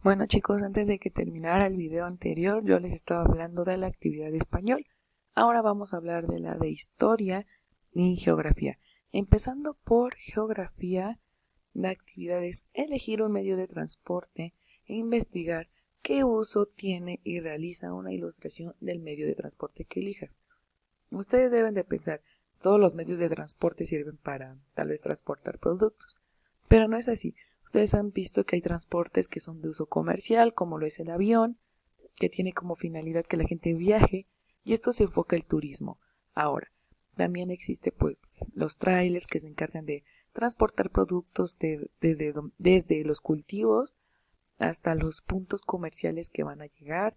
Bueno chicos, antes de que terminara el video anterior, yo les estaba hablando de la actividad de español. Ahora vamos a hablar de la de historia y geografía. Empezando por geografía, la actividad es elegir un medio de transporte e investigar qué uso tiene y realiza una ilustración del medio de transporte que elijas. Ustedes deben de pensar, todos los medios de transporte sirven para tal vez transportar productos, pero no es así. Ustedes han visto que hay transportes que son de uso comercial, como lo es el avión, que tiene como finalidad que la gente viaje, y esto se enfoca al turismo. Ahora, también existe pues los trailers que se encargan de transportar productos desde los cultivos hasta los puntos comerciales que van a llegar.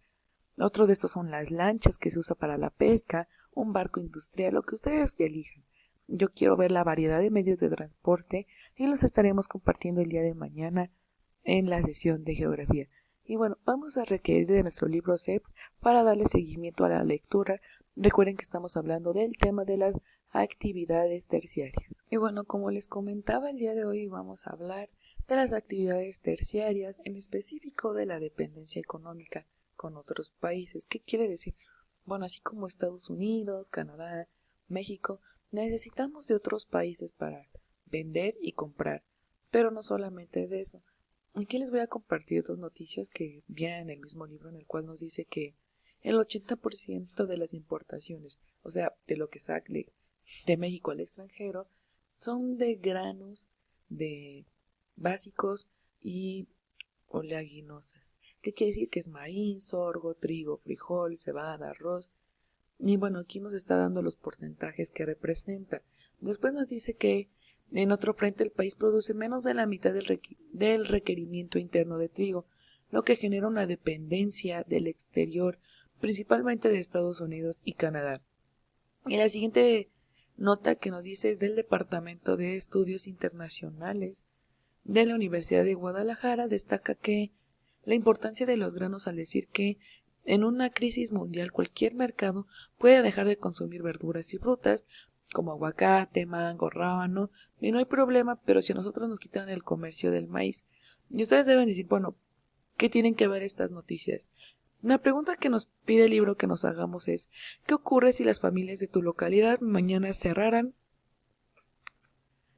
Otro de estos son las lanchas que se usa para la pesca, un barco industrial, lo que ustedes elijan. Yo quiero ver la variedad de medios de transporte y los estaremos compartiendo el día de mañana en la sesión de geografía. Y bueno, vamos a requerir de nuestro libro CEP para darle seguimiento a la lectura. Recuerden que estamos hablando del tema de las actividades terciarias. Y bueno, como les comentaba, el día de hoy vamos a hablar de las actividades terciarias, en específico de la dependencia económica con otros países. ¿Qué quiere decir? Bueno, así como Estados Unidos, Canadá, México, necesitamos de otros países para vender y comprar, pero no solamente de eso. Aquí les voy a compartir dos noticias que vienen en el mismo libro, en el cual nos dice que el 80% de las importaciones, o sea, de lo que sale de México al extranjero, son de granos, de básicos y oleaginosas. ¿Qué quiere decir? Que es maíz, sorgo, trigo, frijol, cebada, arroz. Y bueno, aquí nos está dando los porcentajes que representa. Después nos dice que en otro frente el país produce menos de la mitad del requerimiento interno de trigo, lo que genera una dependencia del exterior, principalmente de Estados Unidos y Canadá. Y la siguiente nota que nos dice es del Departamento de Estudios Internacionales de la Universidad de Guadalajara. Destaca que la importancia de los granos al decir que en una crisis mundial cualquier mercado puede dejar de consumir verduras y frutas como aguacate, mango, rábano, y no hay problema, pero si a nosotros nos quitan el comercio del maíz. Y ustedes deben decir, bueno, ¿qué tienen que ver estas noticias? La pregunta que nos pide el libro que nos hagamos es, ¿qué ocurre si las familias de tu localidad mañana cerraran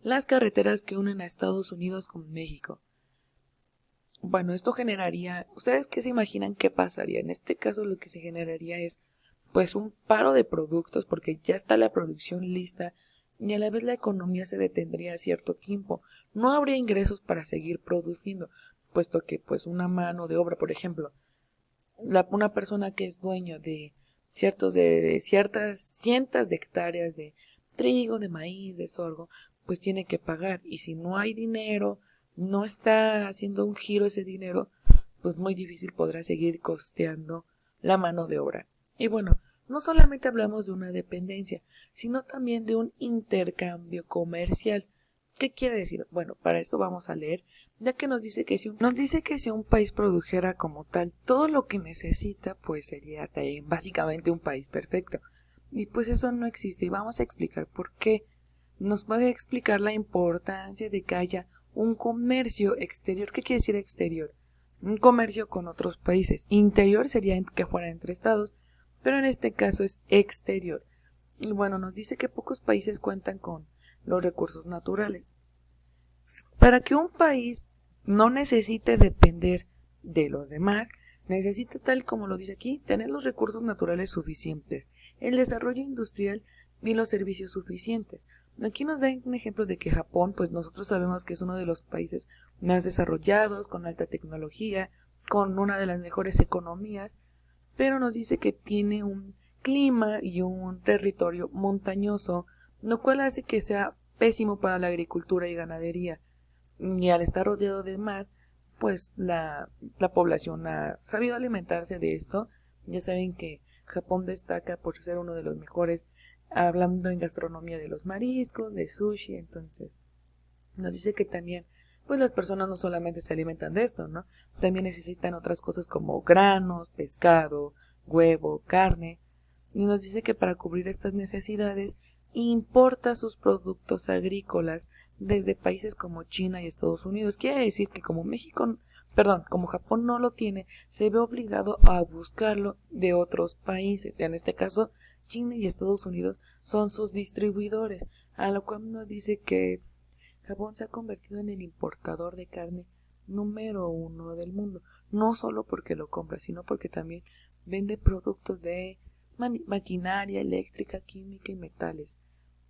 las carreteras que unen a Estados Unidos con México? Bueno, esto generaría, ¿ustedes qué se imaginan que pasaría? En este caso lo que se generaría es pues un paro de productos porque ya está la producción lista y a la vez la economía se detendría a cierto tiempo. No habría ingresos para seguir produciendo, puesto que pues una mano de obra, por ejemplo, una persona que es dueño de ciertas cientos de hectáreas de trigo, de maíz, de sorgo, pues tiene que pagar. Y si no hay dinero, no está haciendo un giro ese dinero, pues muy difícil podrá seguir costeando la mano de obra. Y bueno, no solamente hablamos de una dependencia, sino también de un intercambio comercial. ¿Qué quiere decir? Bueno, para esto vamos a leer, ya que nos dice que si un país produjera como tal todo lo que necesita, pues sería básicamente un país perfecto. Y pues eso no existe y vamos a explicar por qué. Nos va a explicar la importancia de que haya un comercio exterior. ¿Qué quiere decir exterior? Un comercio con otros países. Interior sería que fuera entre estados, pero en este caso es exterior. Y bueno, nos dice que pocos países cuentan con los recursos naturales. Para que un país no necesite depender de los demás, necesita, tal como lo dice aquí, tener los recursos naturales suficientes, el desarrollo industrial y los servicios suficientes. Aquí nos da un ejemplo de que Japón, pues nosotros sabemos que es uno de los países más desarrollados, con alta tecnología, con una de las mejores economías, pero nos dice que tiene un clima y un territorio montañoso, lo cual hace que sea pésimo para la agricultura y ganadería. Y al estar rodeado de mar, pues la población ha sabido alimentarse de esto. Ya saben que Japón destaca por ser uno de los mejores, hablando en gastronomía, de los mariscos, de sushi. Entonces nos dice que también pues las personas no solamente se alimentan de esto, ¿no? También necesitan otras cosas como granos, pescado, huevo, carne. Y nos dice que para cubrir estas necesidades importa sus productos agrícolas desde países como China y Estados Unidos. Quiere decir que como México como Japón no lo tiene, se ve obligado a buscarlo de otros países. En este caso, China y Estados Unidos son sus distribuidores, a lo cual nos dice que Japón se ha convertido en el importador de carne número 1 del mundo, no solo porque lo compra, sino porque también vende productos de maquinaria eléctrica, química y metales,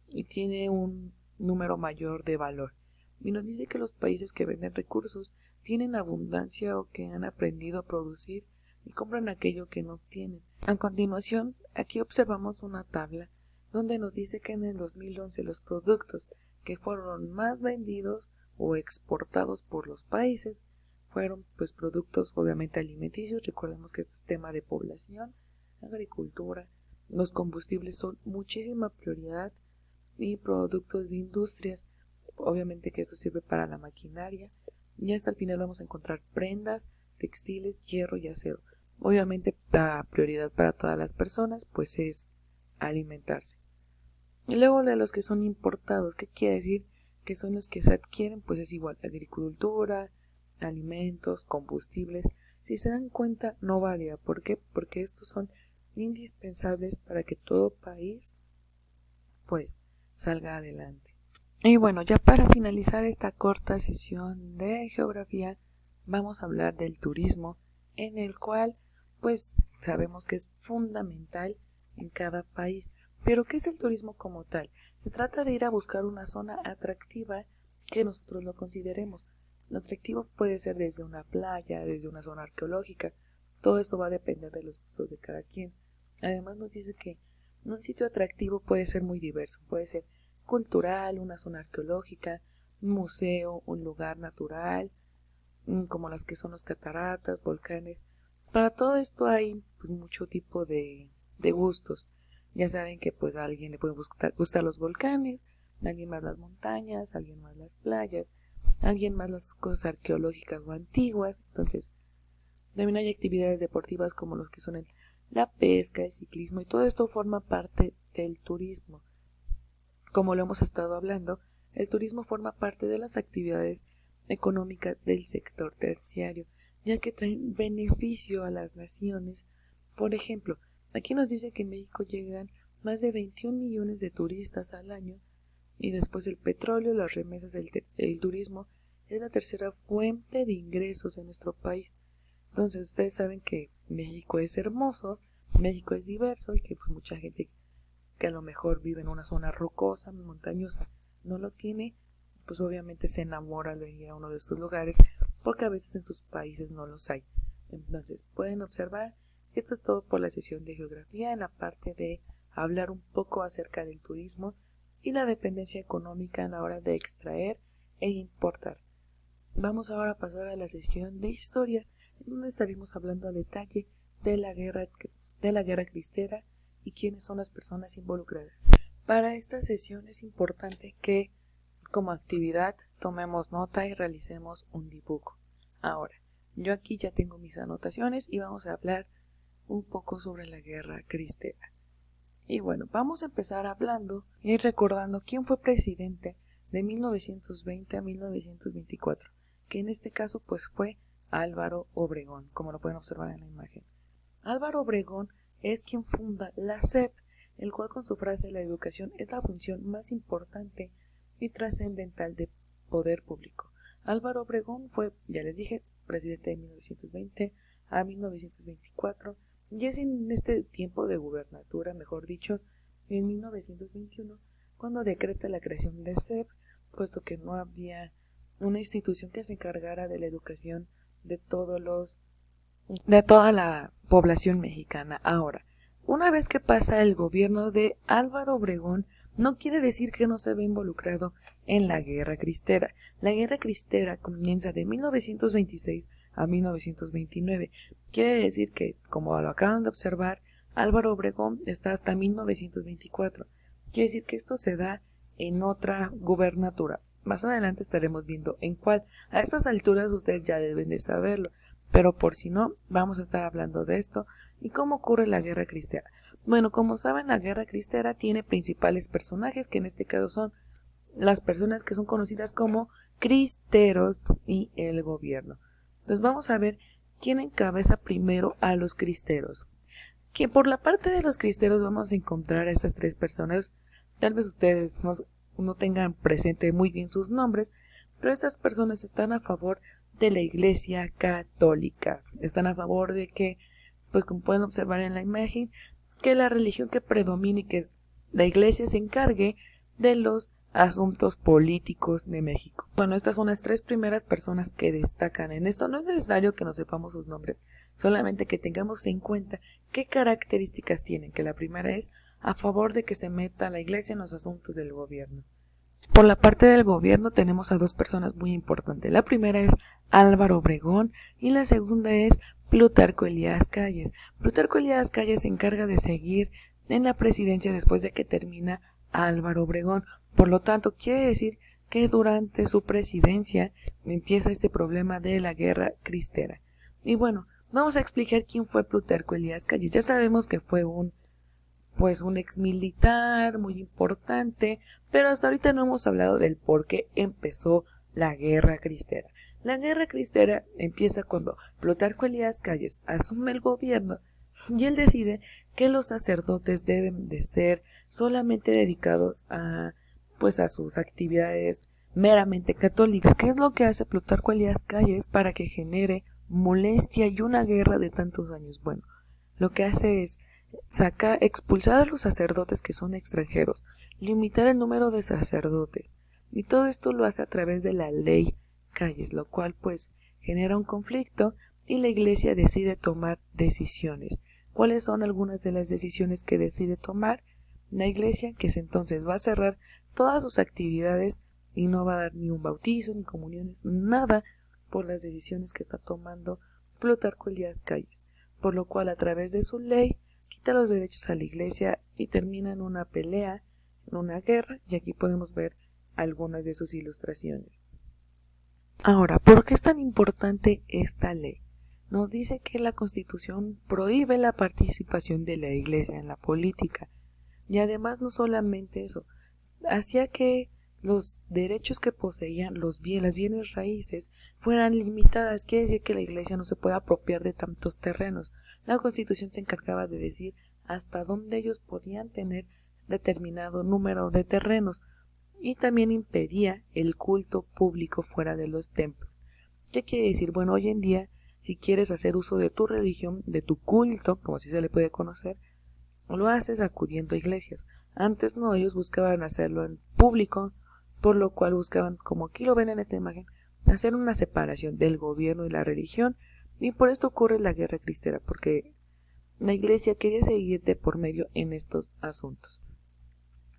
y tiene un número mayor de valor. Y nos dice que los países que venden recursos tienen abundancia o que han aprendido a producir y compran aquello que no tienen. A continuación, aquí observamos una tabla donde nos dice que en el 2011 los productos que fueron más vendidos o exportados por los países fueron pues productos obviamente alimenticios. Recordemos que este es tema de población, agricultura, los combustibles son muchísima prioridad, y productos de industrias, obviamente que esto sirve para la maquinaria, y hasta el final vamos a encontrar prendas, textiles, hierro y acero. Obviamente la prioridad para todas las personas pues es alimentarse. Y luego de los que son importados, ¿qué quiere decir? Que son los que se adquieren, pues es igual, agricultura, alimentos, combustibles. Si se dan cuenta, no varía. ¿Por qué? Porque estos son indispensables para que todo país pues salga adelante. Y bueno, ya para finalizar esta corta sesión de geografía, vamos a hablar del turismo, en el cual pues sabemos que es fundamental en cada país. Pero ¿qué es el turismo como tal? Se trata de ir a buscar una zona atractiva que nosotros lo consideremos. Lo atractivo puede ser desde una playa, desde una zona arqueológica. Todo esto va a depender de los gustos de cada quien. Además nos dice que un sitio atractivo puede ser muy diverso, puede ser cultural, una zona arqueológica, un museo, un lugar natural, como las que son los cataratas, volcanes. Para todo esto hay pues, mucho tipo de gustos. Ya saben que pues a alguien le pueden gustar los volcanes, a alguien más las montañas, a alguien más las playas, a alguien más las cosas arqueológicas o antiguas. Entonces, también hay actividades deportivas como los que son la pesca, el ciclismo, y todo esto forma parte del turismo. Como lo hemos estado hablando, el turismo forma parte de las actividades económicas del sector terciario, ya que traen beneficio a las naciones. Por ejemplo, aquí nos dice que en México llegan más de 21 millones de turistas al año, y después el petróleo, las remesas del turismo es la tercera fuente de ingresos en nuestro país. Entonces ustedes saben que México es hermoso, México es diverso y que pues mucha gente que a lo mejor vive en una zona rocosa, montañosa, no lo tiene, pues obviamente se enamora al venir a uno de estos lugares porque a veces en sus países no los hay. Entonces pueden observar que esto es todo por la sesión de geografía en la parte de hablar un poco acerca del turismo y la dependencia económica a la hora de extraer e importar. Vamos ahora a pasar a la sesión de historia, en donde estaremos hablando a detalle de la guerra cristera y quiénes son las personas involucradas. Para esta sesión es importante que como actividad tomemos nota y realicemos un dibujo. Ahora, yo aquí ya tengo mis anotaciones y vamos a hablar un poco sobre la guerra cristera. Y bueno, vamos a empezar hablando y recordando quién fue presidente de 1920 a 1924, que en este caso pues fue Álvaro Obregón, como lo pueden observar en la imagen. Álvaro Obregón es quien funda la SEP, el cual con su frase "la educación es la función más importante y trascendental del poder público". Álvaro Obregón fue, ya les dije, presidente de 1920 a 1924, y es en este tiempo de gubernatura, mejor dicho, en 1921, cuando decreta la creación de SEP, puesto que no había una institución que se encargara de la educación de toda la población mexicana. Ahora, una vez que pasa el gobierno de Álvaro Obregón, no quiere decir que no se ve involucrado en la guerra cristera. La guerra cristera comienza de 1926 a 1929. Quiere decir que, como lo acaban de observar, Álvaro Obregón está hasta 1924. Quiere decir que esto se da en otra gubernatura. Más adelante estaremos viendo en cuál. A estas alturas ustedes ya deben de saberlo, pero por si no, vamos a estar hablando de esto y cómo ocurre la guerra cristera. Bueno, como saben, la guerra cristera tiene principales personajes, que en este caso son las personas que son conocidas como cristeros y el gobierno. Entonces vamos a ver quién encabeza primero a los cristeros. Que por la parte de los cristeros vamos a encontrar a estas tres personas. Tal vez ustedes no tengan presente muy bien sus nombres, pero estas personas están a favor de la Iglesia Católica. Están a favor de que, pues como pueden observar en la imagen, que la religión que predomine y que la Iglesia se encargue de los asuntos políticos de México. Bueno, estas son las tres primeras personas que destacan en esto. No es necesario que nos sepamos sus nombres, solamente que tengamos en cuenta qué características tienen, que la primera es a favor de que se meta la Iglesia en los asuntos del gobierno. Por la parte del gobierno tenemos a dos personas muy importantes. La primera es Álvaro Obregón y la segunda es Plutarco Elías Calles. Plutarco Elías Calles se encarga de seguir en la presidencia después de que termina Álvaro Obregón. Por lo tanto, quiere decir que durante su presidencia empieza este problema de la guerra cristera. Y bueno, vamos a explicar quién fue Plutarco Elías Calles. Ya sabemos que fue un ex militar muy importante, pero hasta ahorita no hemos hablado del por qué empezó la guerra cristera. La guerra cristera empieza cuando Plutarco Elías Calles asume el gobierno y él decide que los sacerdotes deben de ser solamente dedicados a sus actividades meramente católicas. ¿Qué es lo que hace Plutarco Elías Calles para que genere molestia y una guerra de tantos años? Bueno, lo que hace es expulsar a los sacerdotes que son extranjeros, limitar el número de sacerdotes, y todo esto lo hace a través de la ley Calles, lo cual genera un conflicto y la Iglesia decide tomar decisiones. ¿Cuáles son algunas de las decisiones que decide tomar la Iglesia? Que entonces va a cerrar todas sus actividades y no va a dar ni un bautizo, ni comuniones, nada, por las decisiones que está tomando Plutarco Elías Calles, por lo cual a través de su ley quita los derechos a la Iglesia y termina en una pelea, en una guerra, y aquí podemos ver algunas de sus ilustraciones. Ahora, ¿por qué es tan importante esta ley? Nos dice que la Constitución prohíbe la participación de la Iglesia en la política, y además no solamente eso, hacía que los derechos que poseían las bienes raíces fueran limitadas. Quiere decir que la Iglesia no se puede apropiar de tantos terrenos. La Constitución se encargaba de decir hasta dónde ellos podían tener determinado número de terrenos y también impedía el culto público fuera de los templos. ¿Qué quiere decir? Bueno, hoy en día, si quieres hacer uso de tu religión, de tu culto, como así se le puede conocer, lo haces acudiendo a iglesias. Antes no, ellos buscaban hacerlo en público, por lo cual buscaban, como aquí lo ven en esta imagen, hacer una separación del gobierno y la religión, y por esto ocurre la guerra cristera, porque la Iglesia quería seguir de por medio en estos asuntos.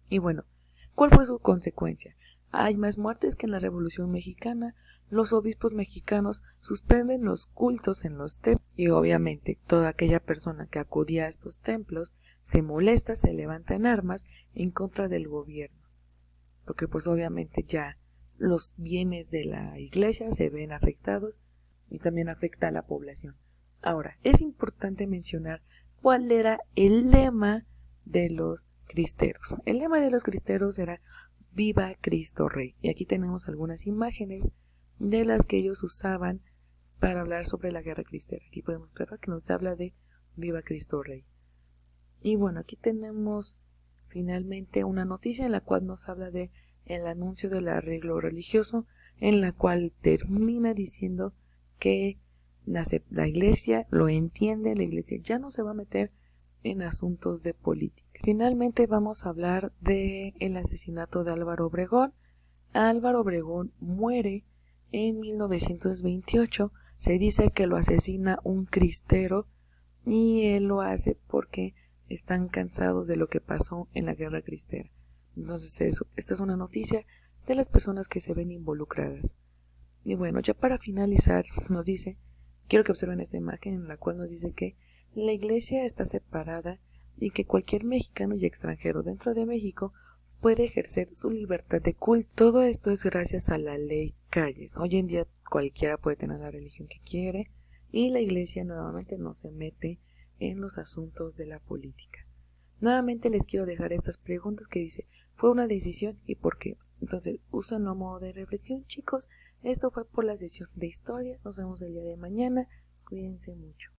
Y bueno, ¿cuál fue su consecuencia? Hay más muertes que en la Revolución Mexicana. Los obispos mexicanos suspenden los cultos en los templos y obviamente toda aquella persona que acudía a estos templos se molesta, se levanta en armas en contra del gobierno, porque obviamente ya los bienes de la Iglesia se ven afectados y también afecta a la población. Ahora, es importante mencionar cuál era el lema de los cristeros. El lema de los cristeros era Viva Cristo Rey. Y aquí tenemos algunas imágenes de las que ellos usaban para hablar sobre la guerra cristera. Aquí podemos ver que nos habla de Viva Cristo Rey. Y bueno, aquí tenemos finalmente una noticia en la cual nos habla de el anuncio del arreglo religioso, en la cual termina diciendo que la Iglesia lo entiende, la Iglesia ya no se va a meter en asuntos de política. Finalmente vamos a hablar del asesinato de Álvaro Obregón. Álvaro Obregón muere en 1928. Se dice que lo asesina un cristero y él lo hace porque están cansados de lo que pasó en la guerra cristera. Entonces esta es una noticia de las personas que se ven involucradas. Y bueno, ya para finalizar nos dice, quiero que observen esta imagen en la cual nos dice que la Iglesia está separada y que cualquier mexicano y extranjero dentro de México puede ejercer su libertad de culto. Todo esto es gracias a la ley Calles. Hoy en día cualquiera puede tener la religión que quiere y la Iglesia nuevamente no se mete en los asuntos de la política. Nuevamente les quiero dejar estas preguntas que dice, ¿fue una decisión y por qué? Entonces, úsenlo a modo de reflexión, chicos. Esto fue por la sesión de historia. Nos vemos el día de mañana. Cuídense mucho.